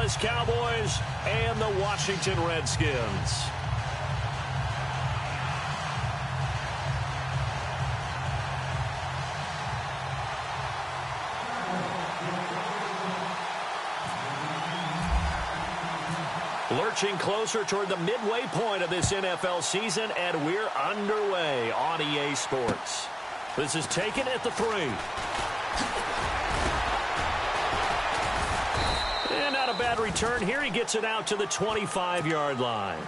Dallas Cowboys and the Washington Redskins. Lurching closer toward the midway point of this NFL season, and we're underway on EA Sports. This is taken at the 3. And not a bad return here. He gets it out to the 25-yard line.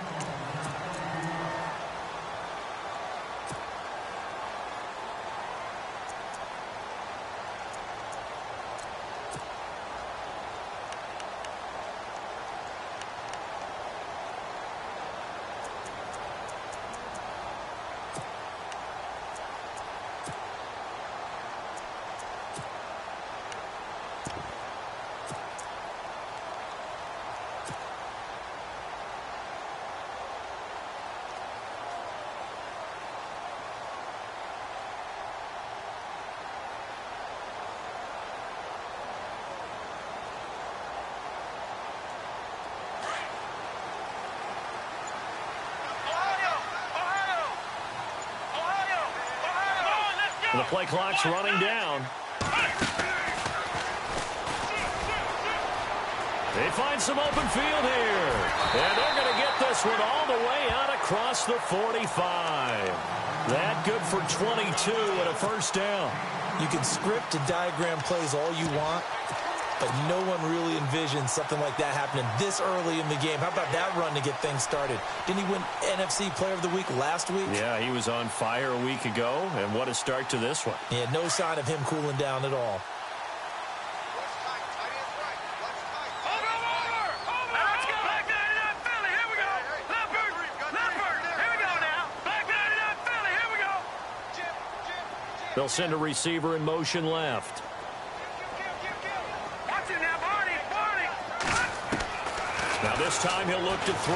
The play clock's running down. They find some open field here. And they're going to get this one all the way out across the 45. That good for 22 and a first down. You can script and diagram plays all you want, but no one really envisions something like that happening this early in the game. How about that run to get things started? Didn't he win NFC Player of the Week last week? Yeah, he was on fire a week ago, and what a start to this one. Yeah, no sign of him cooling down at all. They'll send a receiver in motion left. Now this time he'll look to throw.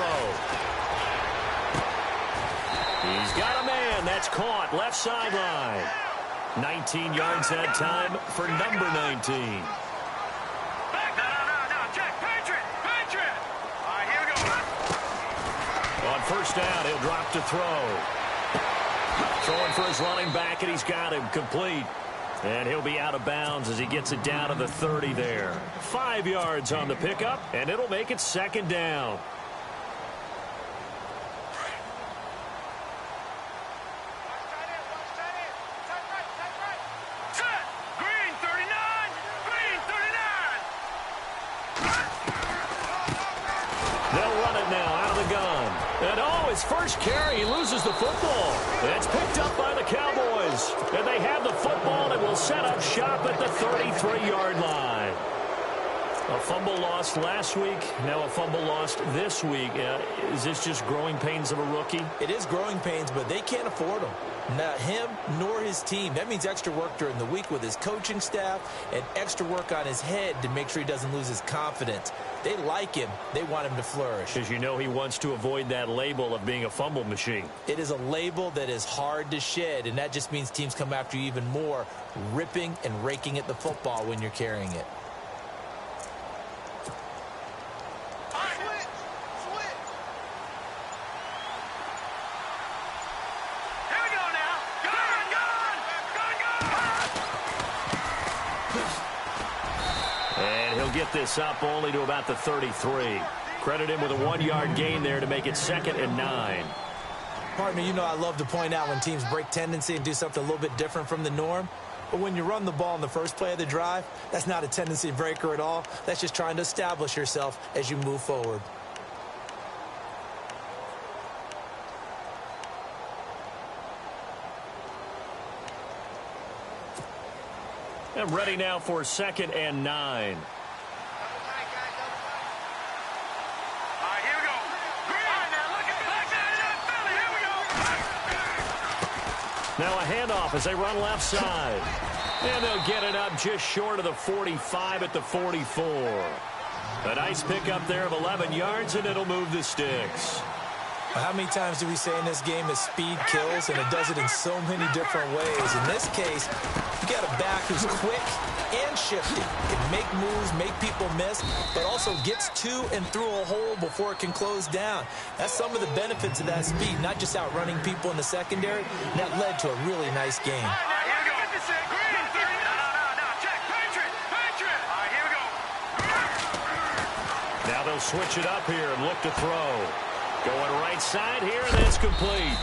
He's got a man. That's caught. Left sideline. 19 yards that time for number 19. On first down, he'll drop to throw. Throwing for his running back, and he's got him complete. And he'll be out of bounds as he gets it down to the 30 there. 5 yards on the pickup, and it'll make it second down. They'll run it now out of the gun. And oh, his first carry, he loses the football. It's picked up by the Cowboys. And they have the football and will set up shop at the 33-yard line. A fumble lost last week, now a fumble lost this week. Is this just growing pains of a rookie? It is growing pains, but they can't afford them. Not him nor his team. That means extra work during the week with his coaching staff and extra work on his head to make sure he doesn't lose his confidence. They like him. They want him to flourish. Because you know he wants to avoid that label of being a fumble machine. It is a label that is hard to shed, and that just means teams come after you even more, ripping and raking at the football when you're carrying it. Get this up only to about the 33. Credit him with a 1-yard gain there to make it 2nd and 9. Pardon me, you know I love to point out when teams break tendency and do something a little bit different from the norm. But when you run the ball in the first play of the drive, that's not a tendency breaker at all. That's just trying to establish yourself as you move forward. And ready now for 2nd and 9. Now a handoff as they run left side. And they'll get it up just short of the 45 at the 44. A nice pickup there of 11 yards, and it'll move the sticks. How many times do we say in this game that speed kills, and it does it in so many different ways? In this case, you got a back who's quick, and shifty. Can make moves, make people miss, but also gets to and through a hole before it can close down. That's some of the benefits of that speed, not just outrunning people in the secondary. That led to a really nice game. Now they'll switch it up here and look to throw. Going right side here, and it's complete.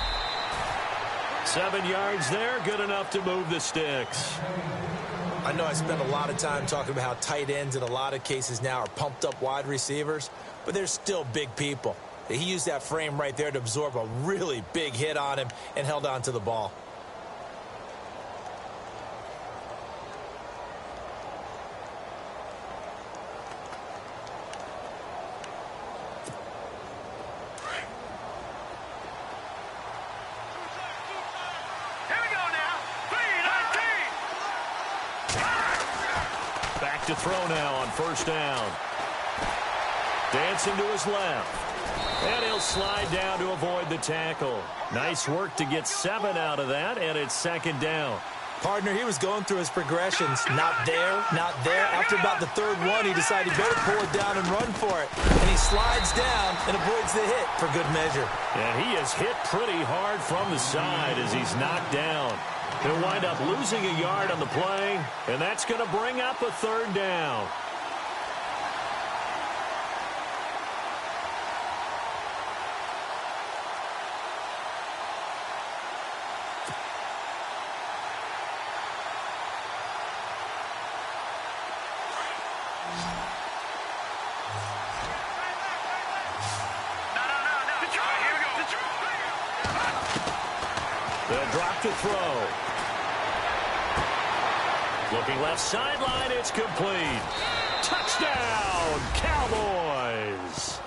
7 yards there, good enough to move the sticks. I know I spend a lot of time talking about how tight ends in a lot of cases now are pumped up wide receivers, but they're still big people. He used that frame right there to absorb a really big hit on him and held on to the ball. To throw now on first down. Dancing to his left. And he'll slide down to avoid the tackle. Nice work to get 7 out of that, and it's second down. Partner, he was going through his progressions. Not there, not there. After about the third one, he decided he better pull it down and run for it. And he slides down and avoids the hit for good measure. And he is hit pretty hard from the side as he's knocked down. He'll wind up losing a yard on the play, and that's going to bring up a third down. They'll drop to throw. Looking left sideline, it's complete. Touchdown, Cowboys!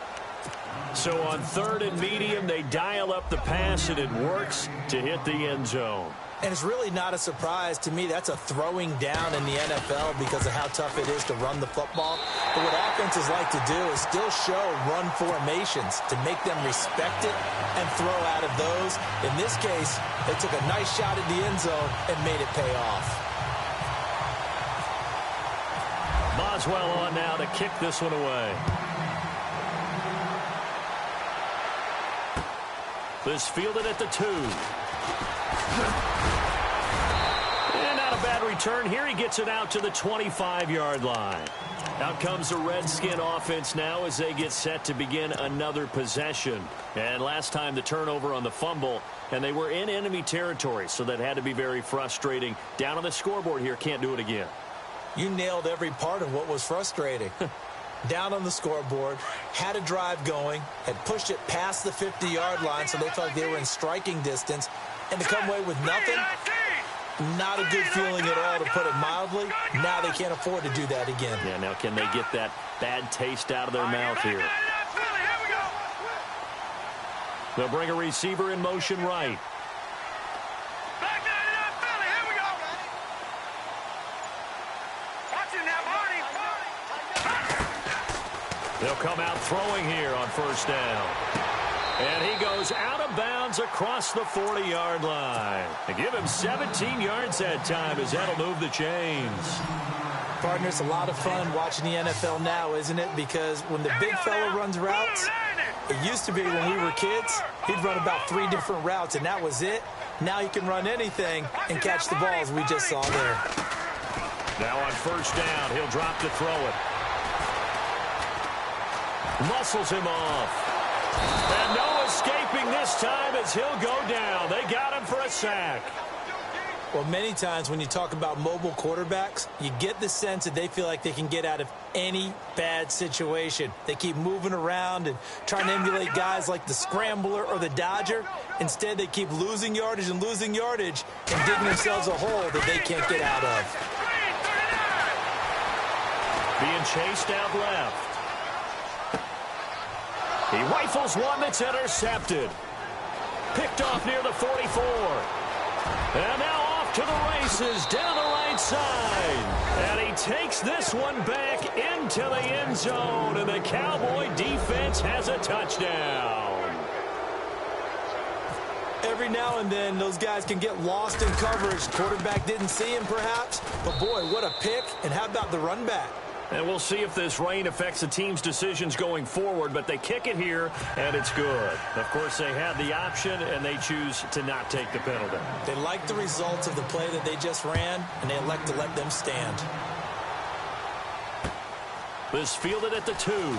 So on 3rd and medium, they dial up the pass, and it works to hit the end zone. And it's really not a surprise to me. That's a throwing down in the NFL because of how tough it is to run the football. But what offenses like to do is still show run formations to make them respect it and throw out of those. In this case, they took a nice shot at the end zone and made it pay off. Boswell on now to kick this one away. This fielded at the 2. And not a bad return here. He gets it out to the 25-yard line. Out comes the Redskin offense now as they get set to begin another possession. And last time the turnover on the fumble, and they were in enemy territory, so that had to be very frustrating. Down on the scoreboard here, can't do it again. You nailed every part of what was frustrating. Down on the scoreboard, had a drive going, had pushed it past the 50-yard line so they felt like they were in striking distance, and to come away with nothing, not a good feeling at all, to put it mildly. Now they can't afford to do that again. Yeah, now can they get that bad taste out of their mouth here? They'll bring a receiver in motion right. They'll come out throwing here on first down. And he goes out of bounds across the 40-yard line. They give him 17 yards that time as that'll move the chains. Partner, it's a lot of fun watching the NFL now, isn't it? Because when the big fella runs routes, it used to be when we were kids, he'd run about 3 different routes, and that was it. Now he can run anything and catch the balls we just saw there. Now on first down, he'll drop to throw it. Muscles him off. And no escaping this time as he'll go down. They got him for a sack. Well, many times when you talk about mobile quarterbacks, you get the sense that they feel like they can get out of any bad situation. They keep moving around and trying to emulate guys like the Scrambler or the Dodger. Instead, they keep losing yardage and digging themselves a hole that they can't get out of. Being chased out left. He rifles one that's intercepted. Picked off near the 44. And now off to the races down the right side. And he takes this one back into the end zone. And the Cowboy defense has a touchdown. Every now and then, those guys can get lost in coverage. Quarterback didn't see him, perhaps. But, boy, what a pick. And how about the run back? And we'll see if this rain affects the team's decisions going forward, but they kick it here, and it's good. Of course, they had the option, and they choose to not take the penalty. They like the results of the play that they just ran, and they elect to let them stand. This fielded at the 2. And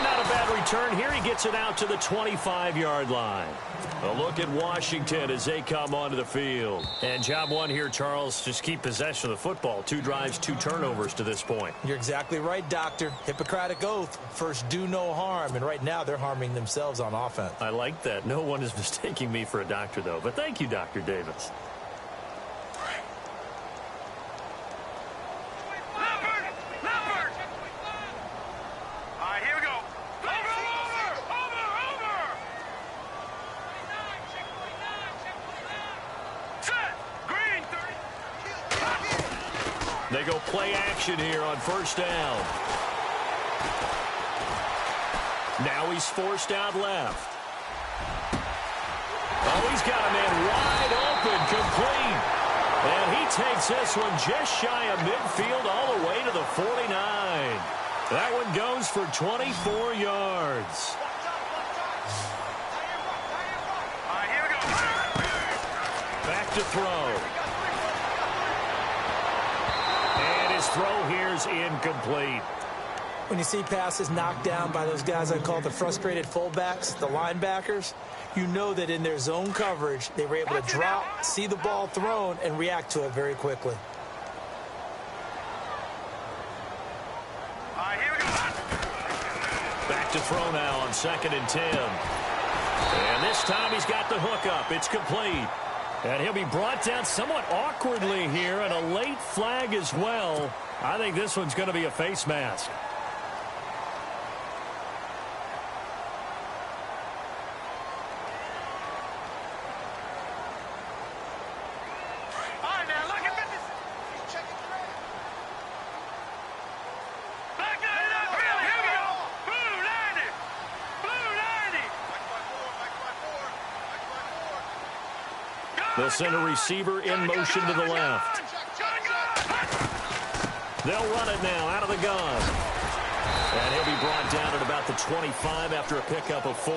not a bad return here. He gets it out to the 25-yard line. A look at Washington as they come onto the field. And job one here, Charles, just keep possession of the football. 2 drives, 2 turnovers to this point. You're exactly right, Doctor. Hippocratic oath. First, do no harm. And right now, they're harming themselves on offense. I like that. No one is mistaking me for a doctor, though. But thank you, Dr. Davis. They go play action here on first down. Now he's forced out left. Oh, he's got a man wide open, complete. And he takes this one just shy of midfield all the way to the 49. That one goes for 24 yards. Back to throw. Throw here's incomplete. When you see passes knocked down by those guys I call the frustrated fullbacks, the linebackers, you know that in their zone coverage, they were able to drop, see the ball thrown, and react to it very quickly. Back to throw now on 2nd and 10. And this time he's got the hook up. It's complete. And he'll be brought down somewhat awkwardly here, and a late flag as well. I think this one's going to be a face mask. They'll send a receiver in motion to the left. They'll run it now out of the gun. And he'll be brought down at about the 25 after a pickup of 4.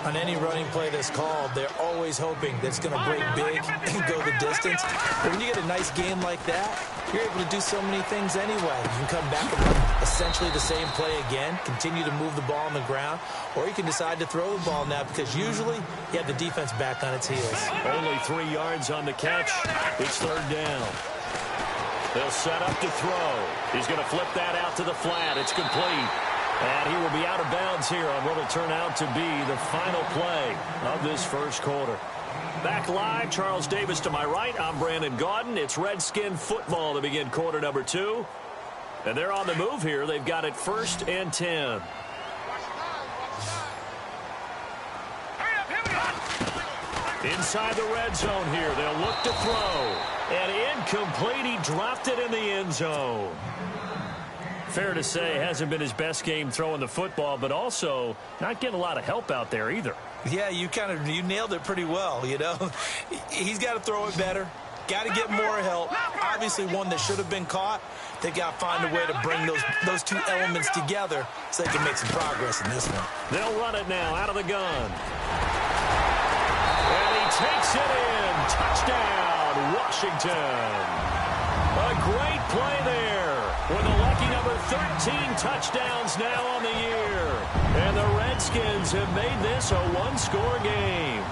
On any running play that's called, they're always hoping that it's going to break big and go the distance. But when you get a nice game like that, you're able to do so many things anyway. You can come back and run essentially the same play again, continue to move the ball on the ground, or you can decide to throw the ball now because usually you have the defense back on its heels. Only 3 yards on the catch. It's 3rd down. They'll set up to throw. He's going to flip that out to the flat. It's complete. And he will be out of bounds here on what will turn out to be the final play of this first quarter. Back live, Charles Davis to my right. I'm Brandon Gaudin. It's Redskin football to begin quarter number 2. And they're on the move here. They've got it 1st and 10. Inside the red zone here. They'll look to throw. And incomplete. He dropped it in the end zone. Fair to say, hasn't been his best game throwing the football, but also not getting a lot of help out there either. Yeah, you nailed it pretty well, you know. He's got to throw it better. Got to get more help. Obviously one that should have been caught. They got to find a way to bring those 2 elements together so they can make some progress in this one. They'll run it now out of the gun. And he takes it in. Touchdown, Washington. A great play there. With a lucky number 13 touchdowns now on the year. And the Redskins have made this a 1-score game.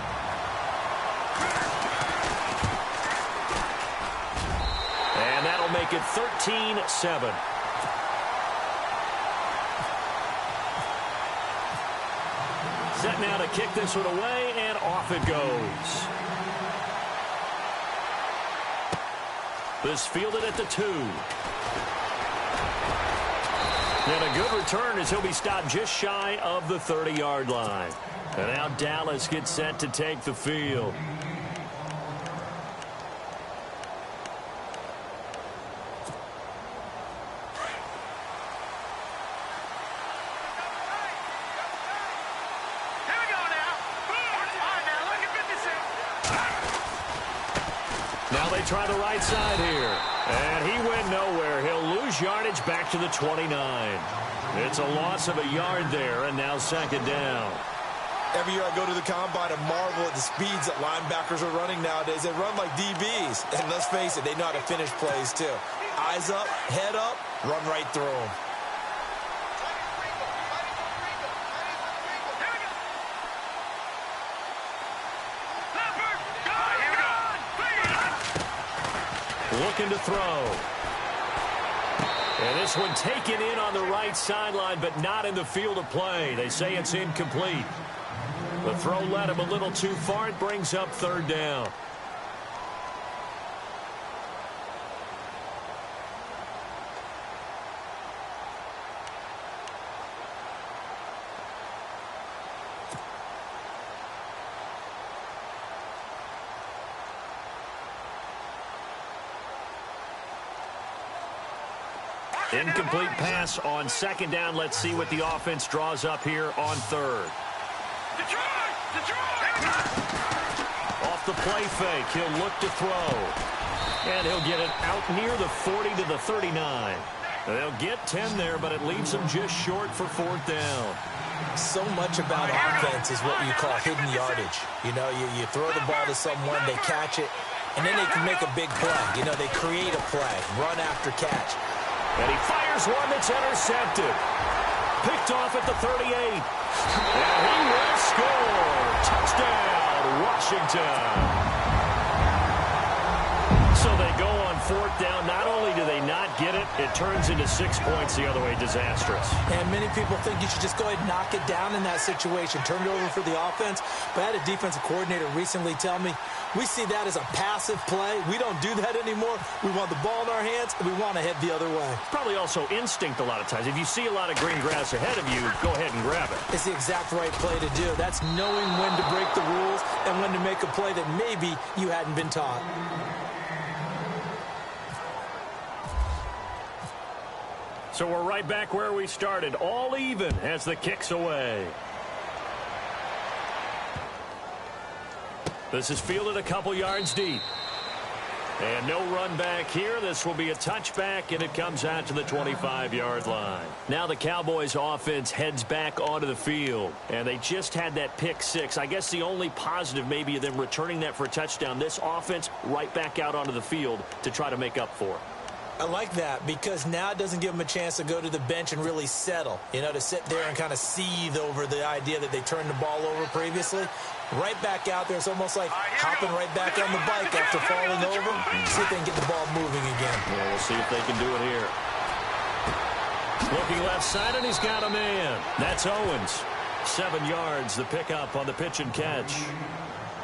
And that'll make it 13-7. Set now to kick this one away, and off it goes. This fielded at the 2. And a good return as he'll be stopped just shy of the 30-yard line. And now Dallas gets set to take the field. Now they try the right side here. And he went nowhere. He'll lose yardage back to the 29. It's a loss of a yard there, and now second down. Every year I go to the combine and marvel at the speeds that linebackers are running nowadays. They run like DBs. And let's face it, they know how to finish plays too. Eyes up, head up, run right through them. Looking to throw. And this one taken in on the right sideline, but not in the field of play. They say it's incomplete. The throw led him a little too far. It brings up third down. Incomplete pass on second down. Let's see what the offense draws up here on third. Off the play fake, he'll look to throw. And he'll get it out near the 40 to the 39. They'll get 10 there, but it leaves them just short for fourth down. So much about offense is what you call hidden yardage. You know, you throw the ball to someone, they catch it, and then they can make a big play. You know, they create a play, run after catch. And he fires one that's intercepted. Picked off at the 38. And he will score. Touchdown, Washington. So they go on fourth down. Not only do they not get it, it turns into 6 points the other way. Disastrous. And many people think you should just go ahead and knock it down in that situation. Turn it over for the offense. But I had a defensive coordinator recently tell me, we see that as a passive play. We don't do that anymore. We want the ball in our hands, and we want to head the other way. Probably also instinct a lot of times. If you see a lot of green grass ahead of you, go ahead and grab it. It's the exact right play to do. That's knowing when to break the rules and when to make a play that maybe you hadn't been taught. So we're right back where we started, all even as the kick's away. This is fielded a couple yards deep. And no run back here. This will be a touchback, and it comes out to the 25-yard line. Now the Cowboys' offense heads back onto the field, and they just had that pick six. I guess the only positive maybe of them returning that for a touchdown. This offense right back out onto the field to try to make up for it. I like that because now it doesn't give them a chance to go to the bench and really settle, you know, to sit there and kind of seethe over the idea that they turned the ball over previously. Right back out there. It's almost like hopping right back on the bike after falling over. See if they can get the ball moving again. Yeah, we'll see if they can do it here. Looking left side, and he's got a man. That's Owens. 7 yards, the pickup on the pitch and catch.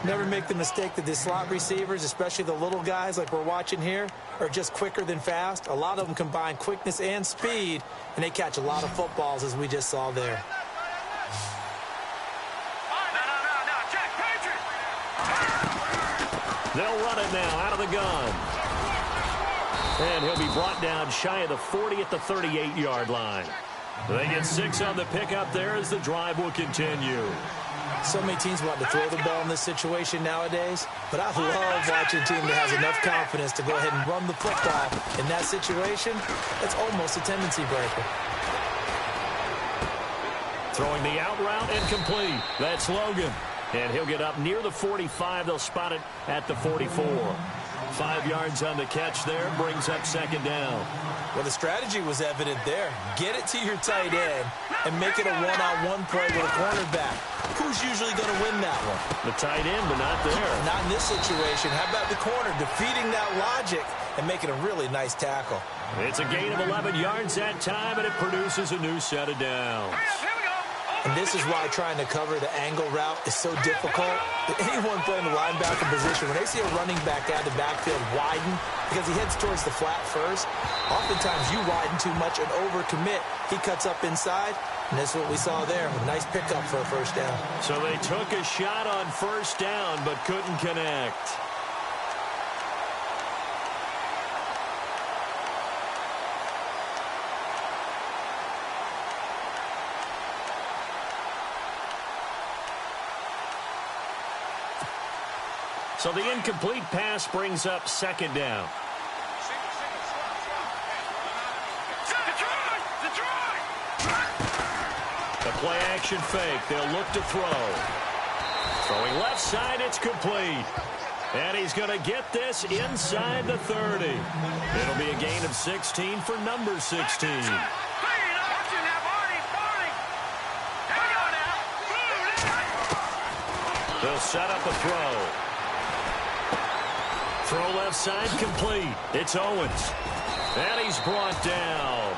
Never make the mistake that the slot receivers, especially the little guys like we're watching here, are just quicker than fast. A lot of them combine quickness and speed, and they catch a lot of footballs, as we just saw there. They'll run it now out of the gun. And he'll be brought down shy of the 40 at the 38-yard line. They get 6 on the pickup there as the drive will continue. So many teams want to throw the ball in this situation nowadays, but I love watching a team that has enough confidence to go ahead and run the football. In that situation, that's almost a tendency breaker. Throwing the out route and complete. That's Logan. And he'll get up near the 45. They'll spot it at the 44. 5 yards on the catch there. Brings up second down. Well, the strategy was evident there. Get it to your tight end and make it a one-on-one play with a cornerback. Who's usually going to win that one? The tight end, but not there. Not in this situation. How about the corner defeating that logic and making a really nice tackle? It's a gain of 11 yards that time, and it produces a new set of downs. And this is why trying to cover the angle route is so difficult. Anyone playing the linebacker position, when they see a running back out of the backfield widen because he heads towards the flat first, oftentimes you widen too much and overcommit. He cuts up inside, and that's what we saw there. A nice pickup for a first down. So they took a shot on first down but couldn't connect. So the incomplete pass brings up second down. The play action fake. They'll look to throw. Throwing left side, it's complete. And he's going to get this inside the 30. It'll be a gain of 16 for number 16. They'll set up a throw. Throw left side complete. It's Owens. And he's brought down.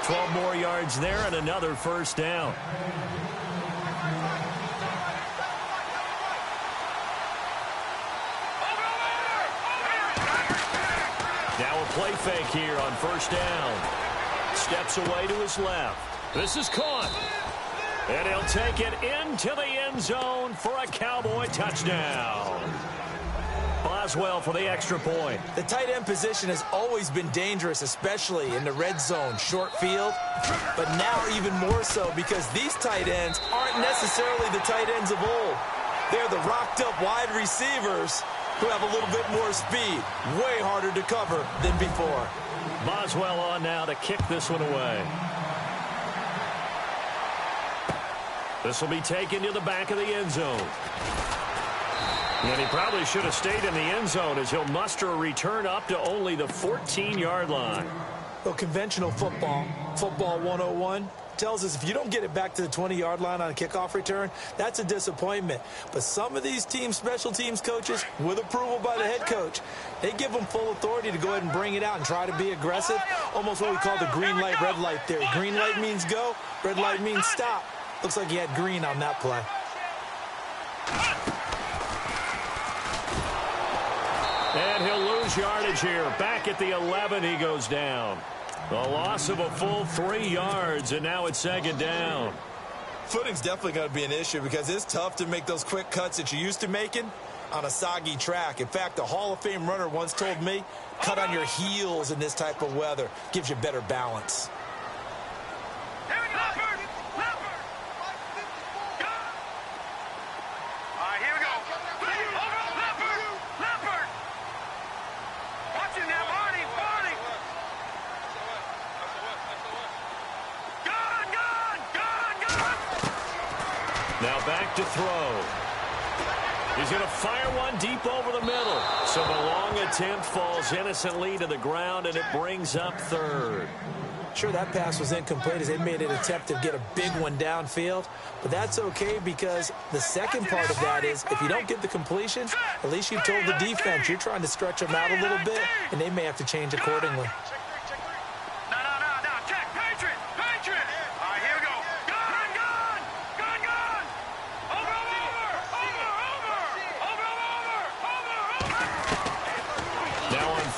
12 more yards there and another first down. Now a play fake here on first down. Steps away to his left. This is caught. And he'll take it into the end zone for a Cowboy touchdown. Boswell for the extra point. The tight end position has always been dangerous, especially in the red zone, short field. But now even more so because these tight ends aren't necessarily the tight ends of old. They're the rocked-up wide receivers who have a little bit more speed. Way harder to cover than before. Boswell on now to kick this one away. This will be taken to the back of the end zone. And he probably should have stayed in the end zone as he'll muster a return up to only the 14-yard line. Well, conventional football 101, tells us if you don't get it back to the 20-yard line on a kickoff return, that's a disappointment. But some of these special teams coaches, with approval by the head coach, they give them full authority to go ahead and bring it out and try to be aggressive. Almost what we call the green light, red light theory. Green light means go, red light means stop. Looks like he had green on that play. And he'll lose yardage here. Back at the 11, he goes down. A loss of a full 3 yards, and now it's second down. Footing's definitely going to be an issue because it's tough to make those quick cuts that you're used to making on a soggy track. In fact, a Hall of Fame runner once told me, cut on your heels in this type of weather. Gives you better balance. Now back to throw. He's going to fire one deep over the middle. So the long attempt falls innocently to the ground, and it brings up third. Sure, that pass was incomplete as they made an attempt to get a big one downfield. But that's okay because the second part of that is if you don't get the completion, at least you told the defense you're trying to stretch them out a little bit, and they may have to change accordingly.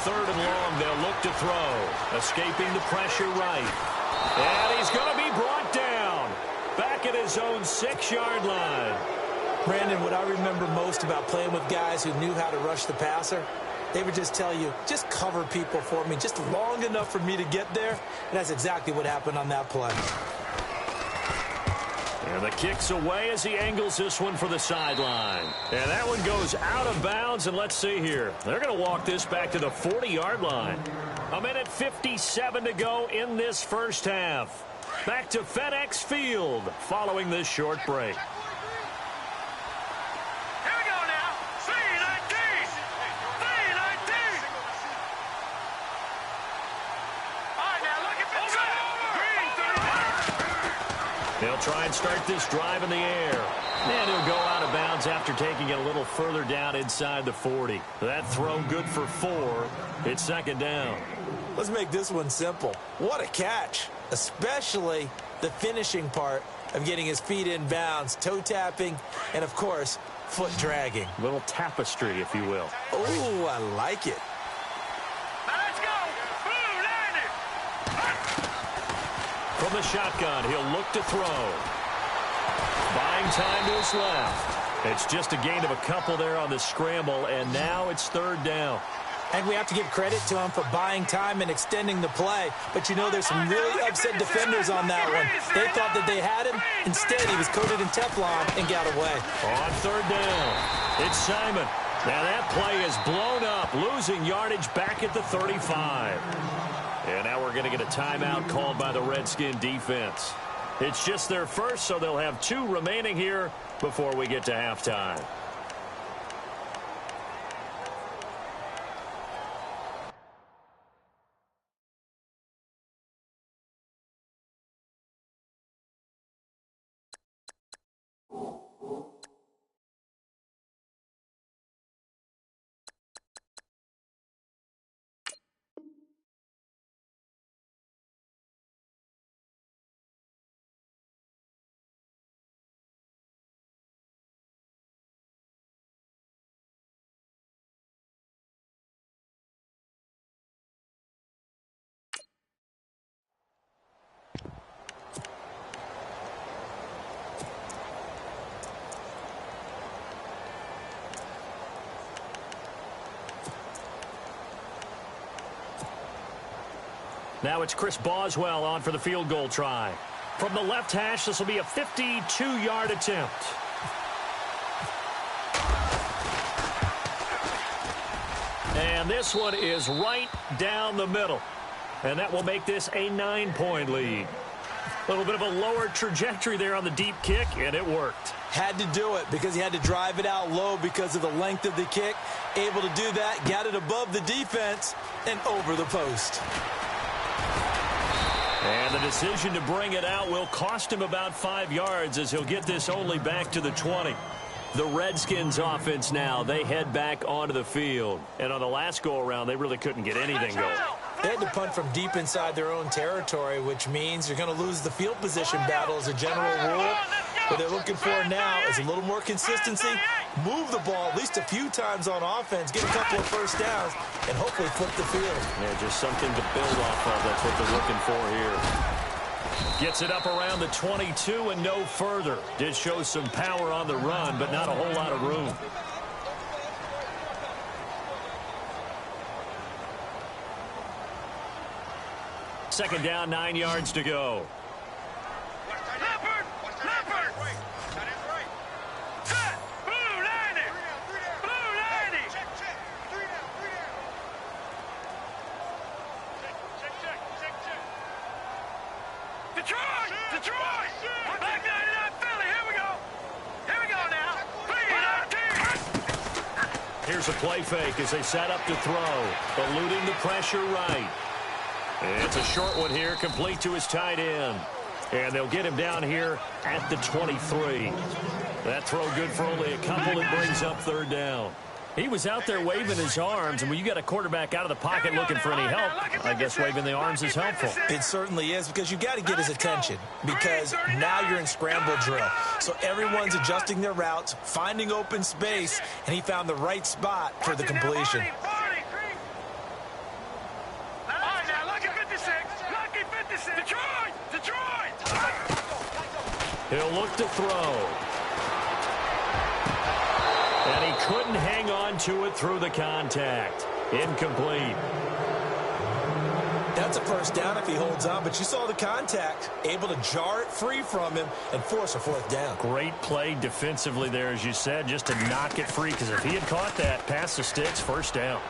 Third and long, they'll look to throw. Escaping the pressure right. And he's going to be brought down. Back at his own 6-yard line. Brandon, what I remember most about playing with guys who knew how to rush the passer, they would just tell you, just cover people for me, just long enough for me to get there. And that's exactly what happened on that play. And the kick's away as he angles this one for the sideline. And that one goes out of bounds, and let's see here. They're going to walk this back to the 40-yard line. 1:57 to go in this first half. Back to FedEx Field following this short break. They'll try and start this drive in the air. And he'll go out of bounds after taking it a little further down inside the 40. That throw good for 4. It's second down. Let's make this one simple. What a catch, especially the finishing part of getting his feet in bounds, toe tapping, and, of course, foot dragging. Little tapestry, if you will. Oh, I like it. From the shotgun, he'll look to throw. Buying time to his left. It's just a gain of a couple there on the scramble, and now it's third down. And we have to give credit to him for buying time and extending the play. But, you know, there's some really upset defenders on that one. They thought that they had him. Instead, he was coated in Teflon and got away. On third down, it's Simon. Now that play is blown up, losing yardage back at the 35. And now we're going to get a timeout called by the Redskin defense. It's just their first, so they'll have 2 remaining here before we get to halftime. Now it's Chris Boswell on for the field goal try. From the left hash, this will be a 52-yard attempt. And this one is right down the middle. And that will make this a 9-point lead. A little bit of a lower trajectory there on the deep kick, and it worked. Had to do it because he had to drive it out low because of the length of the kick. Able to do that, got it above the defense, and over the post. And the decision to bring it out will cost him about 5 yards as he'll get this only back to the 20. The Redskins offense now, they head back onto the field. And on the last go-around, they really couldn't get anything going. They had to punt from deep inside their own territory, which means you're going to lose the field position battle as a general rule. What they're looking for now is a little more consistency, move the ball at least a few times on offense, get a couple of first downs, and hopefully flip the field. Yeah, just something to build off of. That's what they're looking for here. Gets it up around the 22 and no further. Did show some power on the run, but not a whole lot of room. Second down, 9 yards to go. Here's a play fake as they set up to throw. Eluding the pressure right. It's a short one here, complete to his tight end. And they'll get him down here at the 23. That throw good for only a couple. It brings up third down. He was out there waving his arms, and when you got a quarterback out of the pocket looking for any help, I guess waving the arms is helpful. It certainly is, because you got to get his attention, because now you're in scramble drill. So everyone's adjusting their routes, finding open space, and he found the right spot for the completion. He'll look to throw. And he couldn't hang on to it through the contact. Incomplete. That's a first down if he holds on, but you saw the contact. Able to jar it free from him and force a fourth down. Great play defensively there, as you said, just to knock it free, because if he had caught that, past the sticks, first down.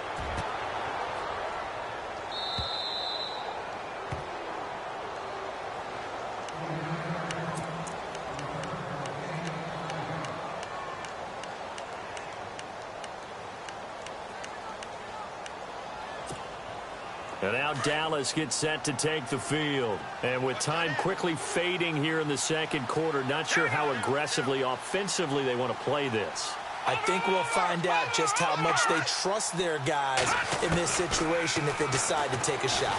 And now Dallas gets set to take the field. And with time quickly fading here in the second quarter, not sure how aggressively, offensively they want to play this. I think we'll find out just how much they trust their guys in this situation if they decide to take a shot.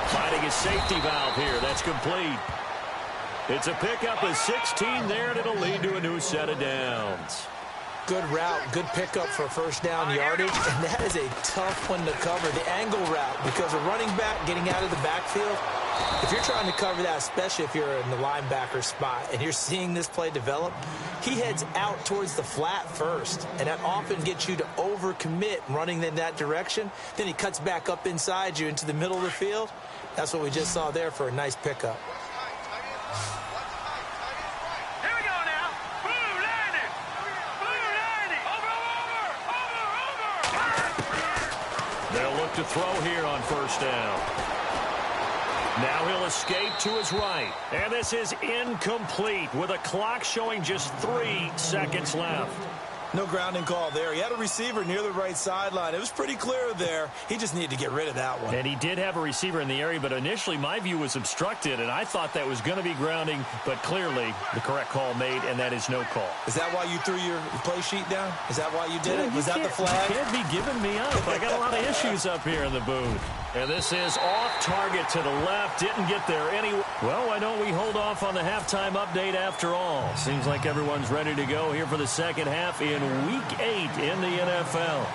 Finding a safety valve here. That's complete. It's a pickup of 16 there, and it'll lead to a new set of downs. Good route, good pickup for first down yardage, and that is a tough one to cover, the angle route, because a running back getting out of the backfield, if you're trying to cover that, especially if you're in the linebacker spot and you're seeing this play develop, he heads out towards the flat first, and that often gets you to overcommit running in that direction. Then he cuts back up inside you into the middle of the field. That's what we just saw there for a nice pickup. look to throw here on first down. Now he'll escape to his right. And this is incomplete with a clock showing just 3 seconds left. No grounding call there. He had a receiver near the right sideline. It was pretty clear there. He just needed to get rid of that one. And he did have a receiver in the area, but initially my view was obstructed, and I thought that was going to be grounding, but clearly the correct call made, and that is no call. Is that why you threw your play sheet down? Is that why you did it? Was that the flag? You can't be giving me up. I got a lot of issues up here in the booth. And this is off target to the left. Didn't get there anyway. Well, why don't we hold off on the halftime update after all? Seems like everyone's ready to go here for the second half in Week 8 in the NFL.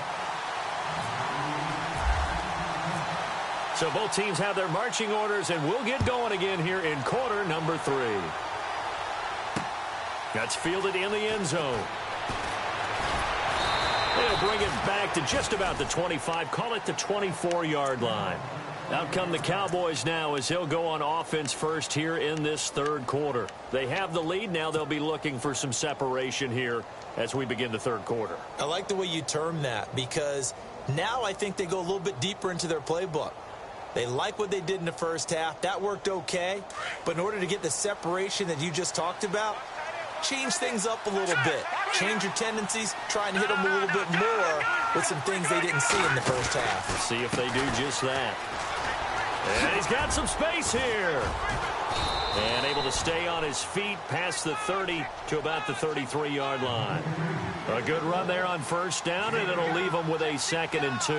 So both teams have their marching orders, and we'll get going again here in quarter number 3. That's fielded in the end zone. They'll bring it back to just about the 25, call it the 24-yard line. Out come the Cowboys now as he'll go on offense first here in this third quarter. They have the lead. Now they'll be looking for some separation here as we begin the third quarter. I like the way you term that, because now I think they go a little bit deeper into their playbook. They like what they did in the first half. That worked okay. But in order to get the separation that you just talked about, change things up a little bit. Change your tendencies. Try and hit them a little bit more with some things they didn't see in the first half. Let's see if they do just that. And he's got some space here. And able to stay on his feet past the 30 to about the 33-yard line. A good run there on first down, and it'll leave him with a 2nd and 2.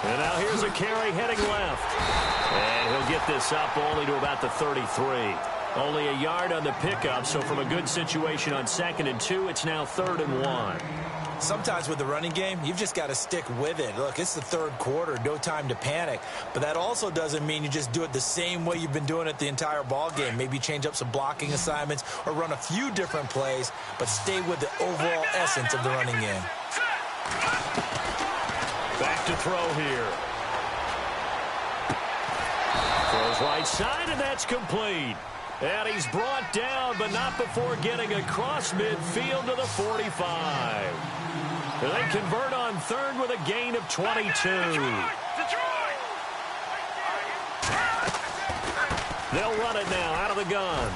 And now here's a carry heading left. And he'll get this up only to about the 33. Only a yard on the pickup, so from a good situation on 2nd and 2, it's now 3rd and 1. Sometimes with the running game, you've just got to stick with it. Look, it's the third quarter, no time to panic. But that also doesn't mean you just do it the same way you've been doing it the entire ball game. Maybe change up some blocking assignments or run a few different plays, but stay with the overall essence of the running game. Back to throw here. Throws right side, and that's complete. And he's brought down, but not before getting across midfield to the 45. They convert on 3rd with a gain of 22. They'll run it now out of the gun.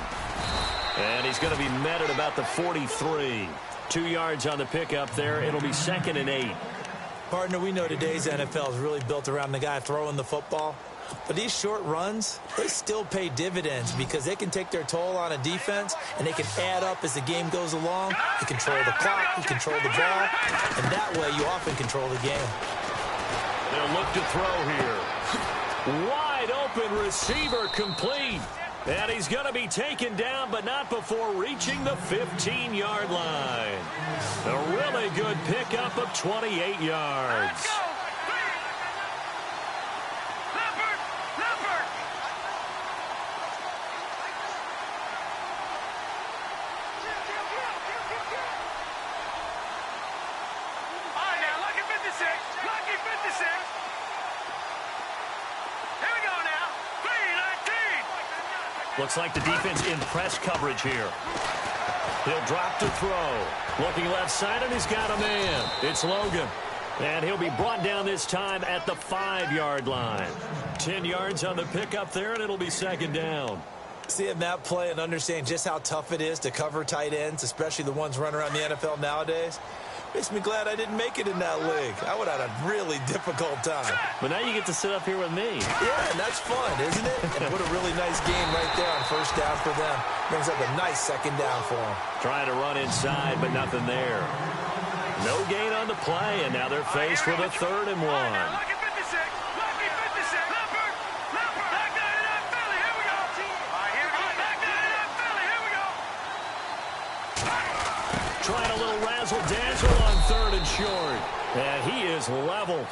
And he's going to be met at about the 43. 2 yards on the pickup there. It'll be 2nd and 8. Partner, we know today's NFL is really built around the guy throwing the football. But these short runs, they still pay dividends because they can take their toll on a defense, and they can add up as the game goes along. You control the clock, you control the ball, and that way you often control the game. They'll look to throw here. Wide open receiver complete. And he's going to be taken down, but not before reaching the 15-yard line. A really good pickup of 28 yards. Looks like the defense in press coverage here. He'll drop to throw. Looking left side, and he's got a man. It's Logan. And he'll be brought down this time at the 5-yard line. 10 yards on the pickup there, and it'll be 2nd down. Seeing that play and understand just how tough it is to cover tight ends, especially the ones running around the NFL nowadays, makes me glad I didn't make it in that league. I would have had a really difficult time. But now you get to sit up here with me. Yeah, and that's fun, isn't it? And what a really nice game right there on first down for them. Brings up a nice 2nd down for them. Trying to run inside, but nothing there. No gain on the play, and now they're faced with a 3rd and 1. Trying a little razzle-dazzle on 3rd and short. And he is leveled.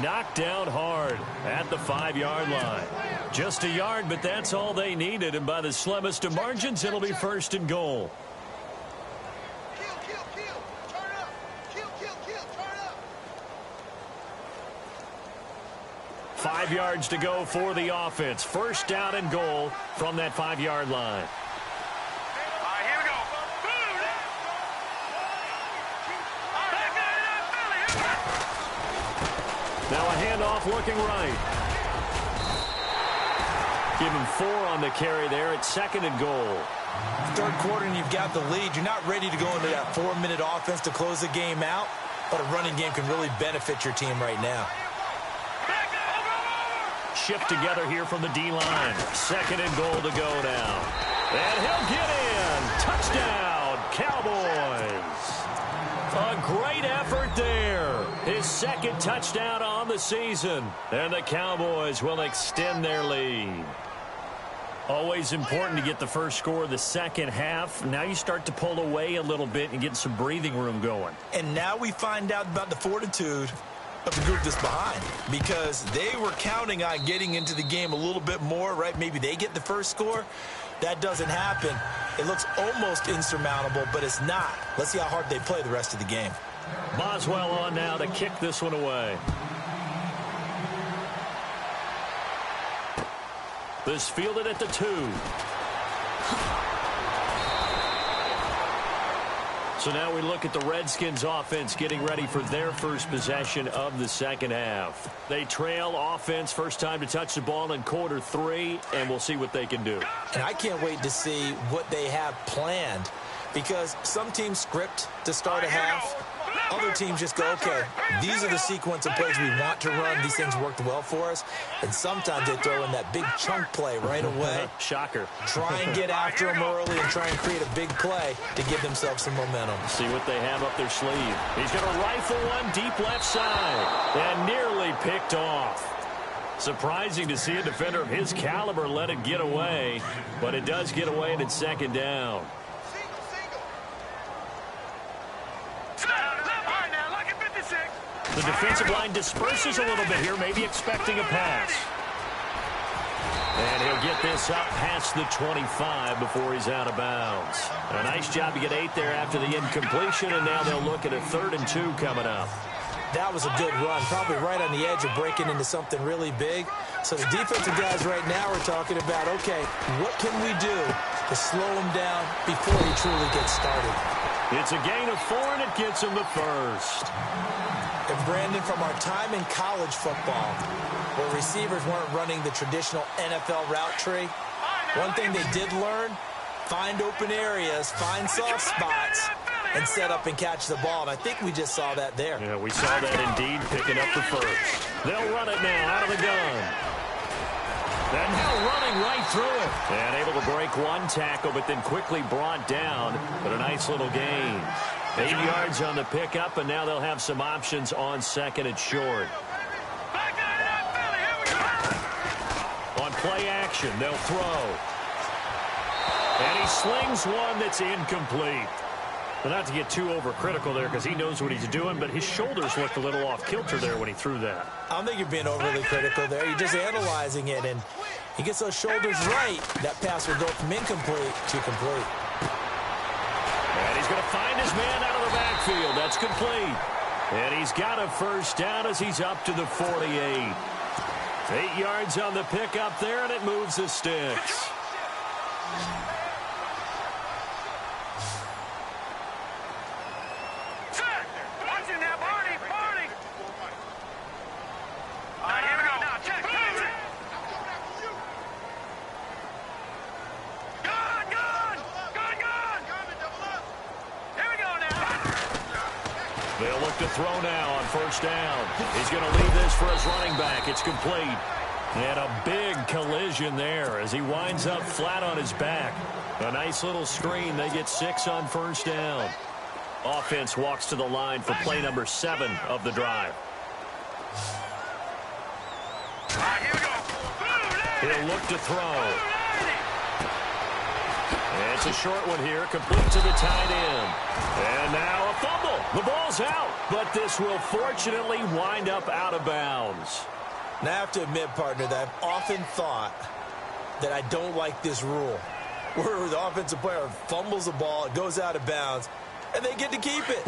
Knocked down hard at the 5-yard line. Just a yard, but that's all they needed. And by the slimmest of margins, it'll be 1st and goal. 5 yards to go for the offense. First down and goal from that 5-yard line. Now a handoff looking right. Give him 4 on the carry there. It's 2nd and goal. Third quarter and you've got the lead. You're not ready to go into that 4-minute offense to close the game out, but a running game can really benefit your team right now. Shift together here from the D-line. 2nd and goal to go now. And he'll get in. Touchdown, Cowboys. A great effort there. His 2nd touchdown on the season. And the Cowboys will extend their lead. Always important to get the first score of the second half. Now you start to pull away a little bit and get some breathing room going. And now we find out about the fortitude of the group that's behind, because they were counting on getting into the game a little bit more, right? Maybe they get the first score. That doesn't happen. It looks almost insurmountable, but it's not. Let's see how hard they play the rest of the game. Boswell on now to kick this one away. This fielded at the 2. So now we look at the Redskins offense getting ready for their first possession of the second half. They trail offense, first time to touch the ball in quarter 3, and we'll see what they can do. And I can't wait to see what they have planned, because some teams script to start a half. Other teams just go, okay, these are the sequence of plays we want to run. These things worked well for us. And sometimes they throw in that big chunk play right away. Shocker. Try and get after them early and try and create a big play to give themselves some momentum. See what they have up their sleeve. He's going to rifle one deep left side and nearly picked off. Surprising to see a defender of his caliber let it get away, but it does get away and it's 2nd down. The defensive line disperses a little bit here, maybe expecting a pass. And he'll get this up past the 25 before he's out of bounds. A nice job to get 8 there after the incompletion, and now they'll look at a 3rd and 2 coming up. That was a good run, probably right on the edge of breaking into something really big. So the defensive guys right now are talking about, okay, what can we do to slow him down before he truly gets started? It's a gain of 4, and it gets him the first. And Brandon, from our time in college football, where receivers weren't running the traditional NFL route tree, one thing they did learn, find open areas, find soft spots, and set up and catch the ball. And I think we just saw that there. Yeah, we saw that indeed, picking up the first. They'll run it now out of the gun. And now running right through it. And able to break one tackle, but then quickly brought down. But a nice little gain. 8 yards on the pickup, and now they'll have some options on 2nd and short. On play action, they'll throw. And he slings one that's incomplete. Well, not to get too overcritical there, because he knows what he's doing, but his shoulders looked a little off kilter there when he threw that. I don't think you're being overly critical there. You're just analyzing it, and he gets those shoulders right. That pass will go from incomplete to complete. And he's going to find his man out of the backfield. That's complete. And he's got a first down as he's up to the 48. 8 yards on the pickup there, and it moves the sticks. They'll look to throw now on first down. He's going to leave this for his running back. It's complete. And a big collision there as he winds up flat on his back. A nice little screen. They get 6 on first down. Offense walks to the line for play number 7 of the drive. He'll look to throw. And it's a short one here, complete to the tight end. And now a fumble. The ball's out, but this will fortunately wind up out of bounds. Now, I have to admit, partner, that I've often thought that I don't like this rule, where the offensive player fumbles the ball, it goes out of bounds, and they get to keep it.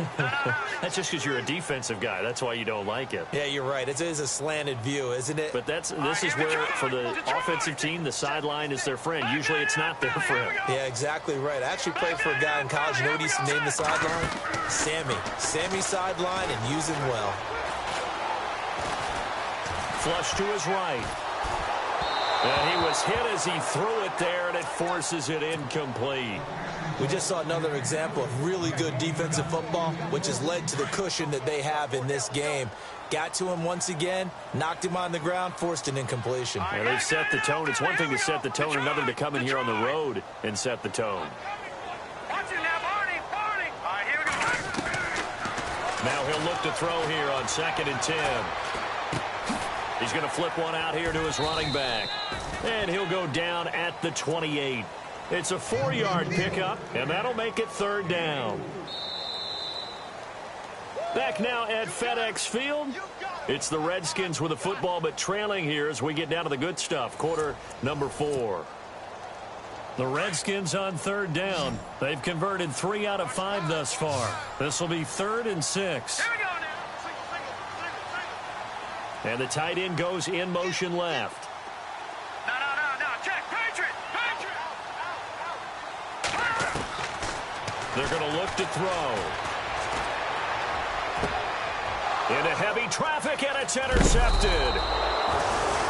That's just because you're a defensive guy. That's why you don't like it. Yeah, you're right. It is a slanted view, isn't it? But this is where, for the offensive team, the sideline is their friend. Usually it's not their friend. Yeah, exactly right. I actually played for a guy in college. You know what he used to name the sideline? Sammy. Sammy sideline, and use him well. Flush to his right. And he was hit as he threw it there, and it forces it incomplete. We just saw another example of really good defensive football, which has led to the cushion that they have in this game. Got to him once again, knocked him on the ground, forced an incompletion. And they've set the tone. It's one thing to set the tone, another to come in here on the road and set the tone. Now he'll look to throw here on 2nd and 10. He's going to flip one out here to his running back. And he'll go down at the 28. It's a 4-yard pickup, and that'll make it 3rd down. Back now at FedEx Field. It's the Redskins with the football, but trailing here as we get down to the good stuff. Quarter number 4. The Redskins on 3rd down. They've converted 3 out of 5 thus far. This will be 3rd and 6. And the tight end goes in motion left. No. Check. Patriot. They're going to look to throw. Into heavy traffic, and it's intercepted.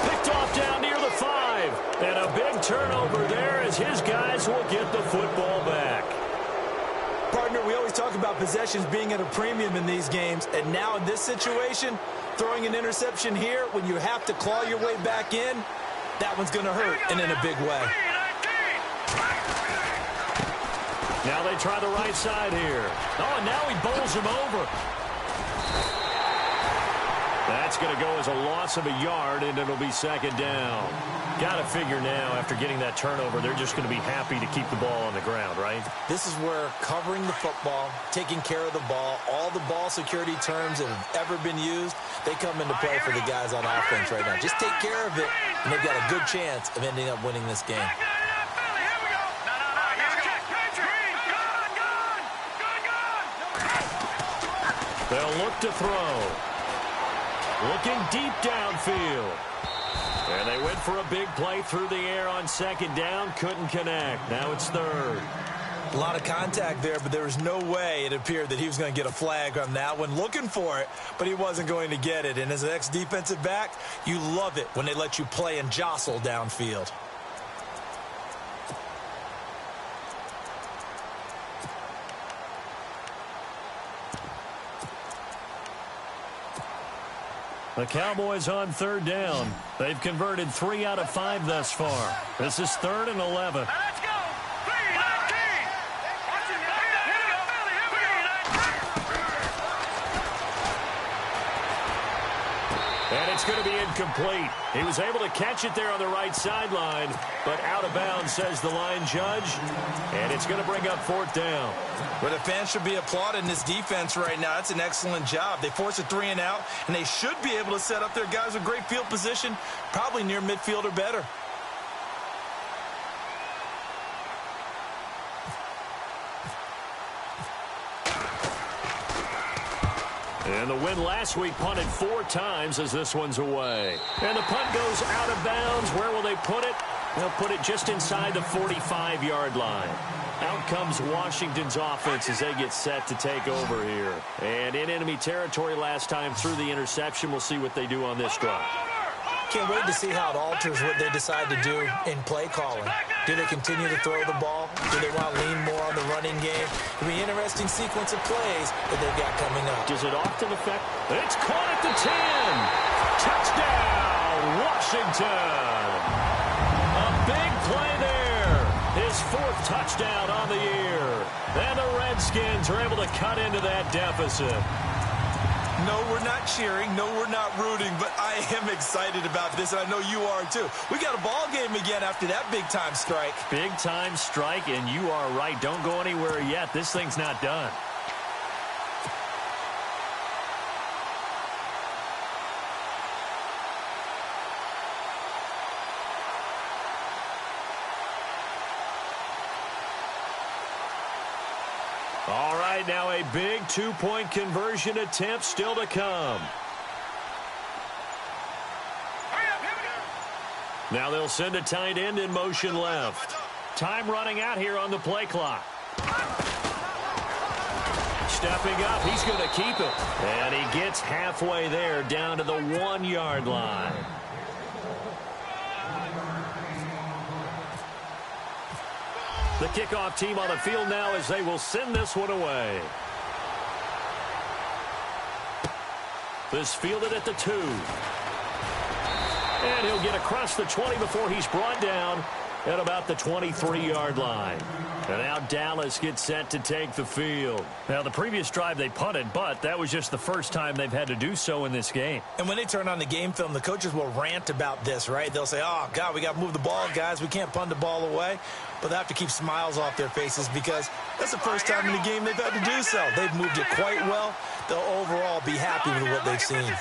Picked off down near the 5. And a big turnover there as his guys will get the football back. Partner, we always talk about possessions being at a premium in these games, and now in this situation, throwing an interception here when you have to claw your way back in, that one's going to hurt, and in a big way. Now they try the right side here. Oh, and now he bowls him over. That's going to go as a loss of a yard, and it'll be 2nd down. Got to figure now, after getting that turnover, they're just going to be happy to keep the ball on the ground, right? This is where covering the football, taking care of the ball, all the ball security terms that have ever been used, they come into play for the guys on offense right now. Just take care of it, and they've got a good chance of ending up winning this game. They'll look to throw. Looking deep downfield. And they went for a big play through the air on 2nd down. Couldn't connect. Now it's 3rd. A lot of contact there, but there was no way it appeared that he was going to get a flag on that one. Looking for it, but he wasn't going to get it. And as an ex-defensive back, you love it when they let you play and jostle downfield. The Cowboys on 3rd down. They've converted 3 out of 5 thus far. This is 3rd and 11. Let's go. And it's going to be incomplete. He was able to catch it there on the right sideline, but out of bounds, says the line judge. And it's going to bring up 4th down. Well, the fans should be applauding this defense right now. That's an excellent job. They force a 3 and out, and they should be able to set up their guys with great field position, probably near midfield or better. And the win last week punted 4 times as this one's away. And the punt goes out of bounds. Where will they put it? They'll put it just inside the 45-yard line. Out comes Washington's offense as they get set to take over here. And in enemy territory last time through the interception. We'll see what they do on this drive. Can't wait to see how it alters what they decide to do in play calling. Do they continue to throw the ball? Do they want to lean more on the running game? It'll be an interesting sequence of plays that they've got coming up. Does it often affect? It's caught at the 10. Touchdown, Washington. A big play there. His 4th touchdown on the year. And the Redskins are able to cut into that deficit. No, we're not cheering. No, we're not rooting. But I am excited about this, and I know you are too. We got a ball game again after that big-time strike. Big-time strike, and you are right. Don't go anywhere yet. This thing's not done. All right, now a big two-point conversion attempt still to come. Now they'll send a tight end in motion left. Time running out here on the play clock. Stepping up, he's going to keep it. And he gets halfway there, down to the 1-yard line. The kickoff team on the field now as they will send this one away. This fielded at the 2. And he'll get across the 20 before he's brought down at about the 23-yard line. And now Dallas gets set to take the field. Now, the previous drive they punted, but that was just the first time they've had to do so in this game. And when they turn on the game film, the coaches will rant about this, right? They'll say, oh, God, we got to move the ball, guys. We can't punt the ball away. But they have to keep smiles off their faces because that's the first time in the game they've had to do so. They've moved it quite well. They'll overall be happy with what they've seen.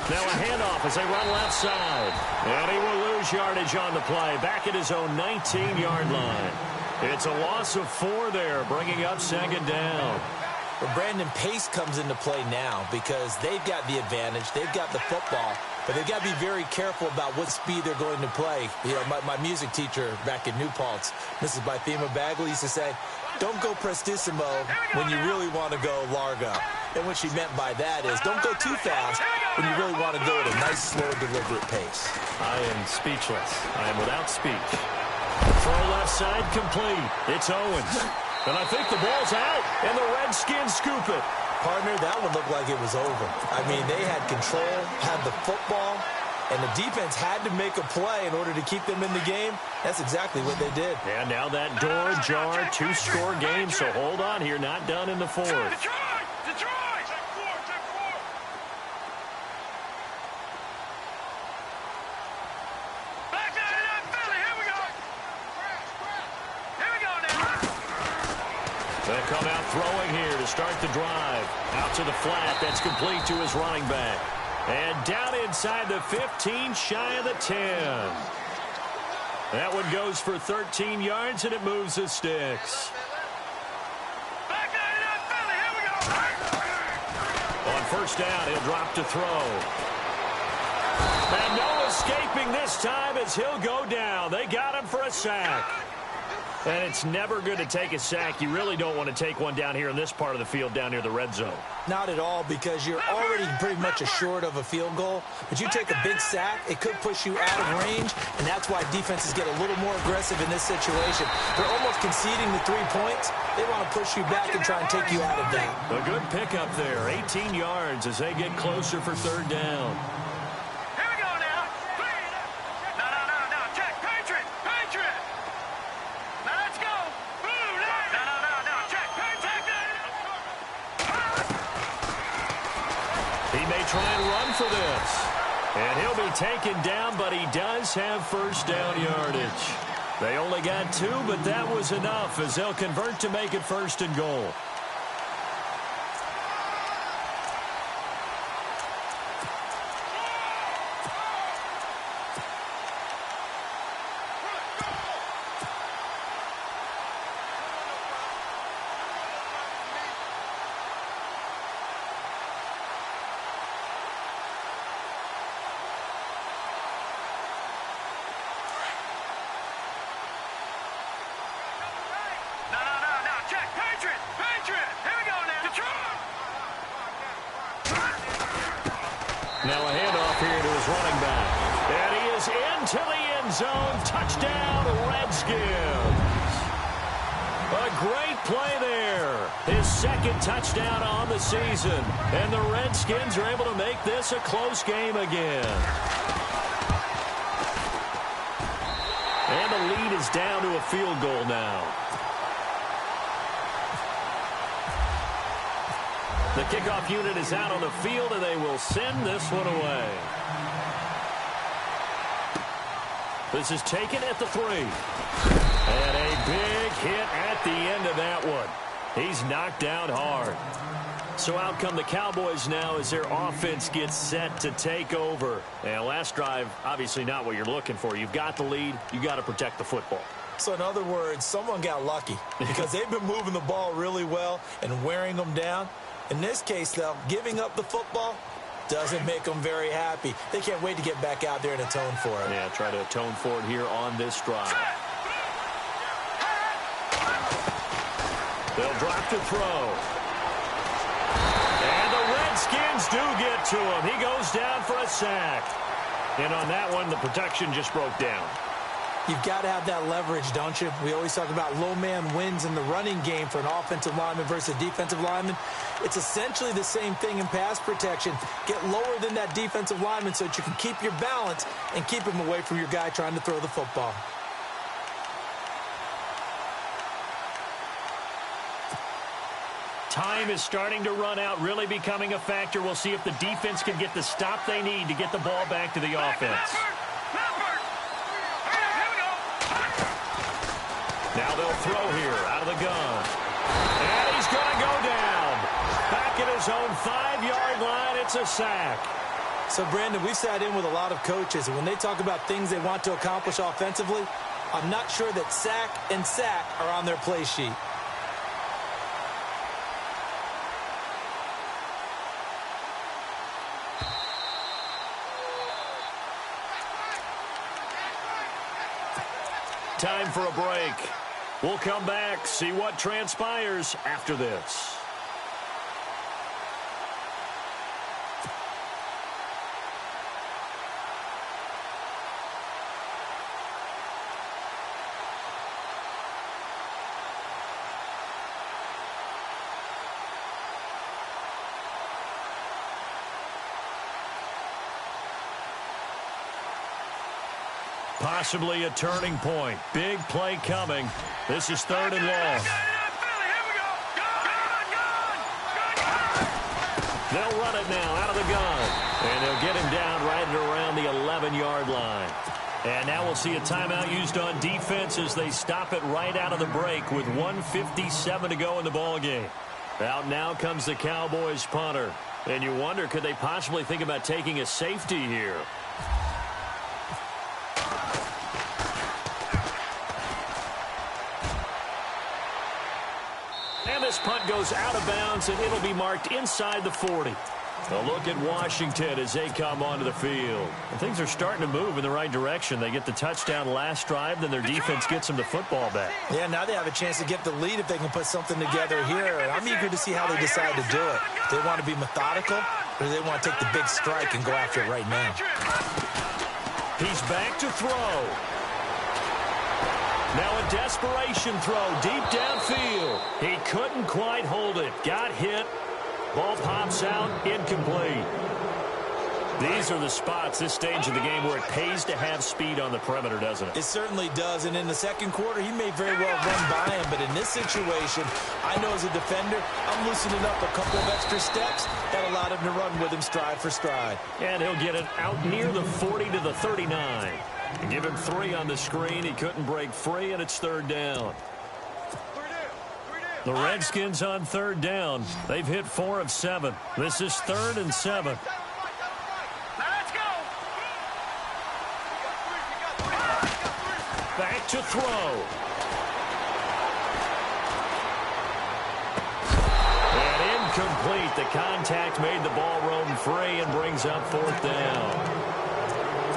Now a handoff as they run left side. And he will lose yardage on the play. Back at his own 19-yard line. It's a loss of 4 there, bringing up second down. But Brandon, pace comes into play now because they've got the advantage. They've got the football. But they've got to be very careful about what speed they're going to play. You know, my music teacher back in New Paltz, Mrs. Bythema Bagley, used to say, don't go prestissimo when you really want to go largo. And what she meant by that is don't go too fast when you really want to go at a nice, slow, deliberate pace. I am speechless. I am without speech. Throw left side complete. It's Owens. And I think the ball's out, and the Redskins scoop it. Partner, that one looked like it was over. I mean, they had control, had the football, and the defense had to make a play in order to keep them in the game. That's exactly what they did. And now that door ajar, 2-score game, so hold on here, not done in the 4th. They'll come out throwing here to start the drive. Out to the flat. That's complete to his running back. And down inside the 15, shy of the 10. That one goes for 13 yards, and it moves the sticks. On first down, he'll drop to throw. And no escaping this time as he'll go down. They got him for a sack. And it's never good to take a sack. You really don't want to take one down here in this part of the field down near the red zone. Not at all, because you're already pretty much assured of a field goal. But you take a big sack, it could push you out of range, and that's why defenses get a little more aggressive in this situation. They're almost conceding the 3 points. They want to push you back and try and take you out of that. A good pickup there, 18 yards as they get closer for third down. Try and run for this. And he'll be taken down, but he does have first down yardage. They only got 2, but that was enough as they'll convert to make it 1st and goal. Now a handoff here to his running back. And he is into the end zone. Touchdown, Redskins. A great play there. His 2nd touchdown on the season. And the Redskins are able to make this a close game again. And the lead is down to a field goal now. The kickoff unit is out on the field, and they will send this one away. This is taken at the 3. And a big hit at the end of that one. He's knocked down hard. So out come the Cowboys now as their offense gets set to take over. And last drive, obviously not what you're looking for. You've got the lead. You've got to protect the football. So in other words, someone got lucky because they've been moving the ball really well and wearing them down. In this case, though, giving up the football doesn't make them very happy. They can't wait to get back out there and atone for it. Yeah, try to atone for it here on this drive. They'll drop to throw. And the Redskins do get to him. He goes down for a sack. And on that one, the protection just broke down. You've got to have that leverage, don't you? We always talk about low man wins in the running game for an offensive lineman versus a defensive lineman. It's essentially the same thing in pass protection. Get lower than that defensive lineman so that you can keep your balance and keep him away from your guy trying to throw the football. Time is starting to run out, really becoming a factor. We'll see if the defense can get the stop they need to get the ball back to the offense. Now they'll throw here out of the gun. And he's going to go down. Back at his own 5-yard line, it's a sack. So, Brandon, we've sat in with a lot of coaches, and when they talk about things they want to accomplish offensively, I'm not sure that sack and sack are on their play sheet. Time for a break. We'll come back, see what transpires after this. Possibly a turning point. Big play coming. This is 3rd and long. They'll run it now out of the gun. And they'll get him down right at around the 11-yard line. And now we'll see a timeout used on defense as they stop it right out of the break with 1:57 to go in the ballgame. Out now comes the Cowboys punter. And you wonder, could they possibly think about taking a safety here? This punt goes out of bounds, and it'll be marked inside the 40. A look at Washington as they come onto the field. And things are starting to move in the right direction. They get the touchdown last drive, then their defense gets them the football back. Yeah, now they have a chance to get the lead if they can put something together here. I'm eager to see how they decide to do it. Do they want to be methodical, or do they want to take the big strike and go after it right now? He's back to throw. Now a desperation throw deep downfield. He couldn't quite hold it. Got hit. Ball pops out. Incomplete. These are the spots, this stage of the game, where it pays to have speed on the perimeter, doesn't it? It certainly does. And in the second quarter, he may very well run by him. But in this situation, I know as a defender, I'm loosening up a couple of extra steps that allowed him to run with him stride for stride. And he'll get it out near the 40 to the 39. Give him 3 on the screen. He couldn't break free, and it's 3rd down. The Redskins on 3rd down. They've hit 4 of 7. This is 3rd and 7. Back to throw. And incomplete. The contact made the ball roam free and brings up 4th down.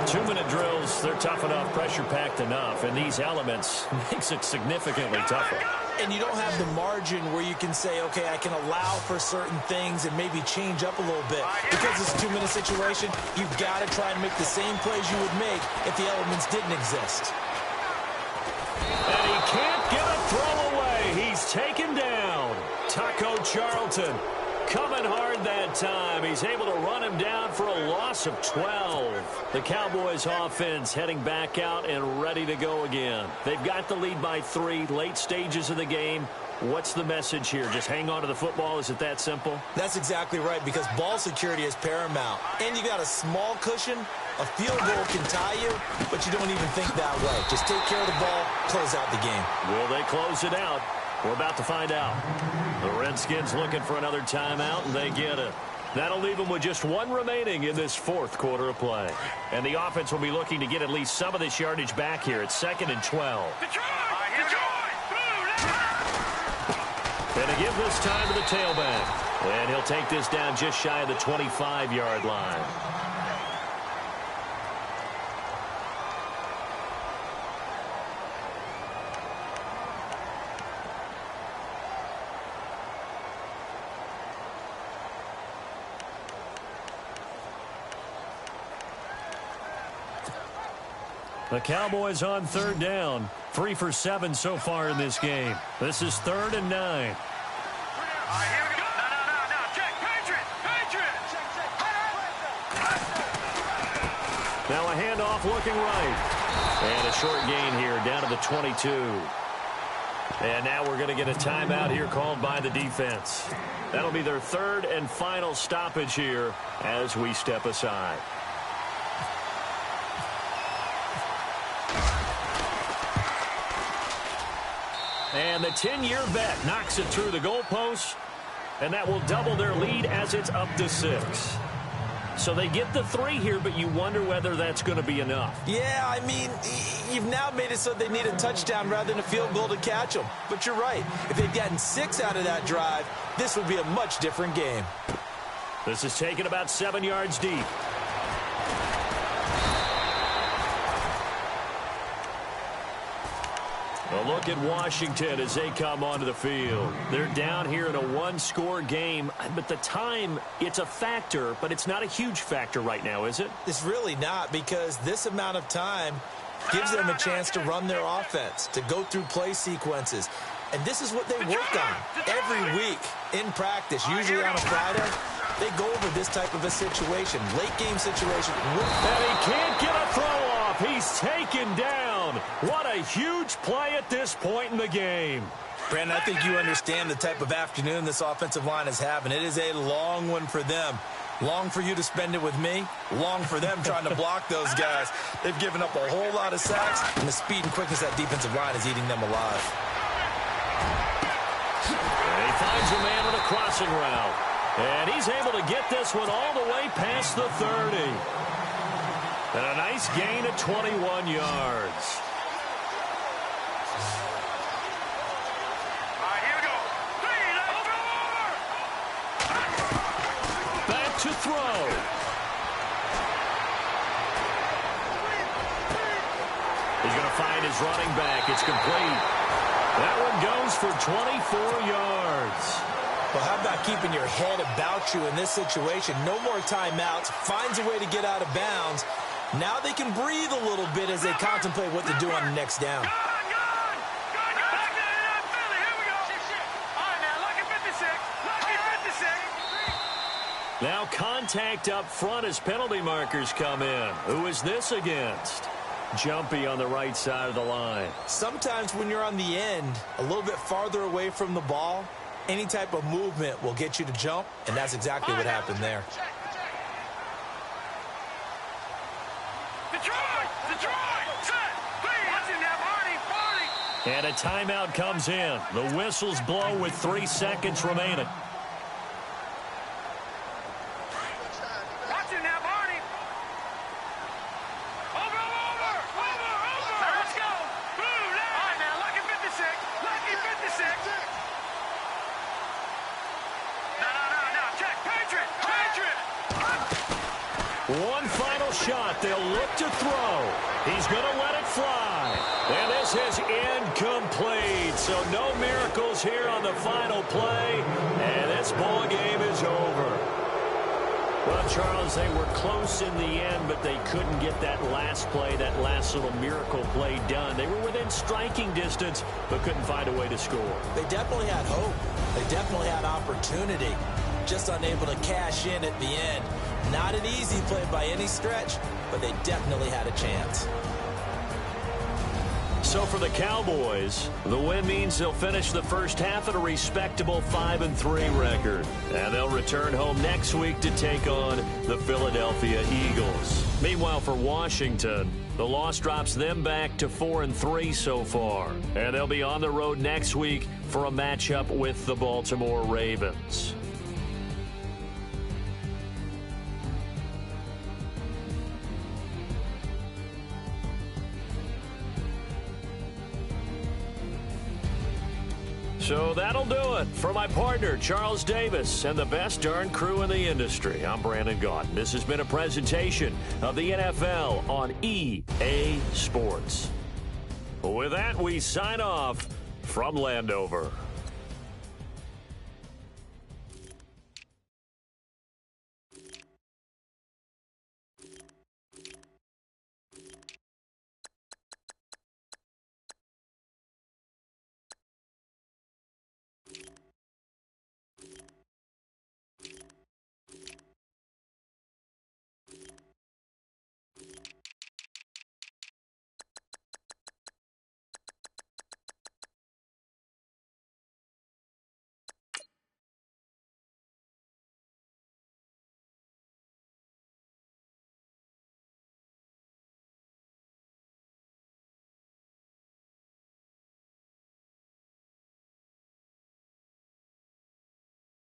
2-minute drills, they're tough enough, pressure-packed enough, and these elements makes it significantly tougher. And you don't have the margin where you can say, okay, I can allow for certain things and maybe change up a little bit. Because it's a 2-minute situation, you've got to try and make the same plays you would make if the elements didn't exist. And he can't get a throw away. He's taken down. Taco Charlton coming hard that time. He's able to run him down for a loss of 12. The Cowboys offense heading back out and ready to go again. They've got the lead by 3, late stages of the game. What's the message here? Just hang on to the football? Is it that simple? That's exactly right, because ball security is paramount. And you got a small cushion. A field goal can tie you, but you don't even think that way. Just take care of the ball, close out the game. Will they close it out? We're about to find out. The Redskins looking for another timeout, and they get it. That'll leave them with just one remaining in this fourth quarter of play. And the offense will be looking to get at least some of this yardage back here. It's 2nd and 12. And to give this time to the tailback. And he'll take this down just shy of the 25-yard line. The Cowboys on 3rd down. 3 for 7 so far in this game. This is 3rd and 9. Here we go. No. Check. Patriots. Now a handoff looking right. And a short gain here down to the 22. And now we're going to get a timeout here called by the defense. That'll be their 3rd and final stoppage here as we step aside. And the 10-year bet knocks it through the goalpost, and that will double their lead as it's up to 6. So they get the 3 here, but you wonder whether that's going to be enough. Yeah, I mean, you've now made it so they need a touchdown rather than a field goal to catch them. But you're right. If they'd gotten 6 out of that drive, this would be a much different game. This is taken about 7 yards deep. A look at Washington as they come onto the field. They're down here in a one-score game, but the time, it's a factor, but it's not a huge factor right now, is it? It's really not, because this amount of time gives them a chance to run their offense, to go through play sequences. And this is what they work on every week in practice, usually on a Friday. They go over this type of a situation, late-game situation. And he can't get a throw off. He's taken down. What a huge play at this point in the game. Brandon, I think you understand the type of afternoon this offensive line is having. It is a long one for them. Long for you to spend it with me. Long for them trying to block those guys. They've given up a whole lot of sacks, and the speed and quickness of that defensive line is eating them alive. And he finds a man with a crossing route. And he's able to get this one all the way past the 30. And a nice gain of 21 yards. Here we go. Back to throw. He's going to find his running back. It's complete. That one goes for 24 yards. Well, how about keeping your head about you in this situation? No more timeouts. Finds a way to get out of bounds. Now they can breathe a little bit as they contemplate what to do on the next down. Now contact up front as penalty markers come in. Who is this against? Jumpy on the right side of the line. Sometimes when you're on the end, a little bit farther away from the ball, any type of movement will get you to jump, and that's exactly what happened there. And a timeout comes in. The whistles blow with 3 seconds remaining. One final shot. They'll look to throw. He's going to let it fly. And this is incomplete. So no miracles here on the final play. And this ball game is over. Well, Charles, they were close in the end, but they couldn't get that last play, that last little miracle play done. They were within striking distance, but couldn't find a way to score. They definitely had hope. They definitely had opportunity. Just unable to cash in at the end. Not an easy play by any stretch, but they definitely had a chance. So for the Cowboys, the win means they'll finish the first half at a respectable 5-3 record. And they'll return home next week to take on the Philadelphia Eagles. Meanwhile, for Washington, the loss drops them back to 4-3 so far. And they'll be on the road next week for a matchup with the Baltimore Ravens. So that'll do it. For my partner, Charles Davis, and the best darn crew in the industry, I'm Brandon Gaudin. This has been a presentation of the NFL on EA Sports. With that, we sign off from Landover.